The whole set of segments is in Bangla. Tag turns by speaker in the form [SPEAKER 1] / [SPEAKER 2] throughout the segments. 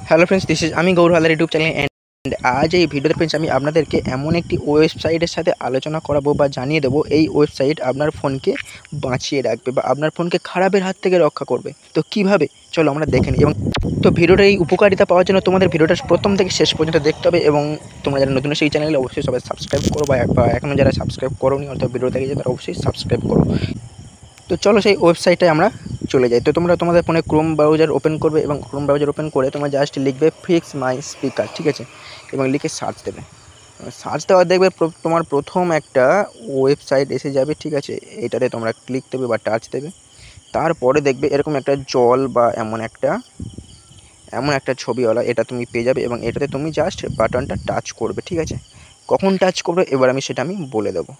[SPEAKER 1] হ্যালো ফ্রেন্ডস, দিস ইজ আমি Gour Haldar YouTube channel and আজ এই ভিডিওতে ফ্রেন্ডস আমি আপনাদেরকে এমন একটি ওয়েবসাইটের সাথে আলোচনা করাবো বা জানিয়ে দেবো এই ওয়েবসাইট আপনার ফোনকে বাঁচিয়ে রাখবে বা আপনার ফোনকে খারাপের হাত থেকে রক্ষা করবে। তো কিভাবে, চলো আমরা দেখে নিই। এবং তো ভিডিওটা এই উপকারিতা পাওয়ার জন্য তোমাদের ভিডিওটা প্রথম থেকে শেষ পর্যন্ত দেখতে হবে এবং তোমরা যারা নতুন সেই চ্যানেলে অবশ্যই সবাই সাবস্ক্রাইব করো বা এখনও যারা সাবস্ক্রাইব করোনি অর্থাৎ ভিডিও দেখেছে তারা অবশ্যই সাবস্ক্রাইব করো। তো চলো সেই ওয়েবসাইটটায় আমরা চলে যাই। তো তোমরা তোমাদের ফোনে ক্রোম ব্রাউজার ওপেন করবে এবং ক্রোম ব্রাউজার ওপেন করে তোমরা জাস্ট লিখবে ফিক্স মাই স্পিকার, ঠিক আছে, এবং লিখে সার্চ দেবে। সার্চ দেওয়ার দেখবে তোমার প্রথম একটা ওয়েবসাইট এসে যাবে, ঠিক আছে। এটাতে তোমরা ক্লিক দেবে বা টাচ দেবে। তারপরে দেখবে এরকম একটা জল বা এমন একটা ছবিওয়ালা এটা তুমি পেয়ে যাবে এবং এটাতে তুমি জাস্ট বাটনটা টাচ করবে, ঠিক আছে। কখন টাচ করবে এবার সেটা আমি বলে দেবো।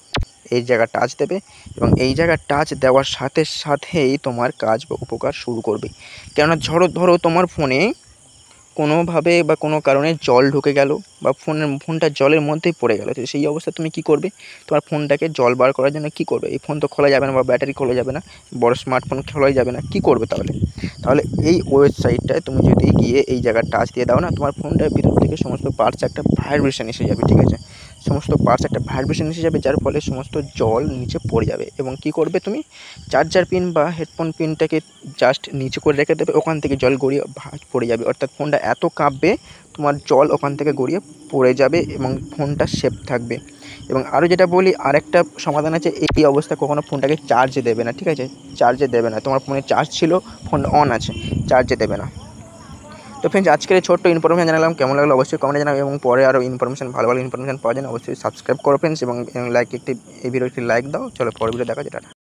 [SPEAKER 1] এই জায়গা টাচ দেবে এবং এই জায়গা টাচ দেওয়ার সাথে সাথেই তোমার কাজ বা উপকার শুরু করবে। কেননা ধরো তোমার ফোনে কোনোভাবে বা কোনো কারণে জল ঢুকে গেল বা ফোনটা জলের মধ্যেই পড়ে গেল, তো সেই অবস্থায় তুমি কী করবে? তোমার ফোনটাকে জল বার করার জন্য কী করবে? এই ফোন তো খোলা যাবে না বা ব্যাটারি খোলা যাবে না, বড় স্মার্টফোন খোলাই যাবে না, কী করবে তাহলে এই ওয়েবসাইটটায় তুমি যদি গিয়ে এই জায়গায় টাচ দিয়ে দাও না, তোমার ফোনটার ভিতর থেকে সমস্ত পার্টস একটা ভাইব্রেশন এসে যাবে, ঠিক আছে। সমস্ত পার্টস একটা ভাইব্রেশন এসে যাবে, যার ফলে সমস্ত জল নিচে পড়ে যাবে। এবং কী করবে তুমি? চার্জার পিন বা হেডফোন পিনটাকে জাস্ট নিচে করে রেখে দেবে, ওখান থেকে জল গড়িয়ে পড়ে যাবে, অর্থাৎ ফোনটা এত কাঁপবে তোমার জল ওখান থেকে গড়িয়ে পড়ে যাবে এবং ফোনটা সেফ থাকবে। এবং আরও যেটা বলি, আরেকটা সমাধান আছে, এই অবস্থায় কখনো ফোনটাকে চার্জে দেবে না, ঠিক আছে। চার্জে দেবে না, তোমার ফোনে চার্জ ছিল, ফোন অন আছে, চার্জে দেবে না। তো ফ্রেন্ডস, আজকের এই ছোট্ট ইনফরমেশন জানালাম, কেমন লাগলো অবশ্যই কমেন্টে জানাবে এবং পরে আরও ভালো ইনফরমেশন পাওয়ার জন্য অবশ্যই সাবস্ক্রাইব করো ফ্রেন্ডস এবং এই ভিডিও একটি লাইক দাও। চলো পরের ভিডিও দেখা যায়।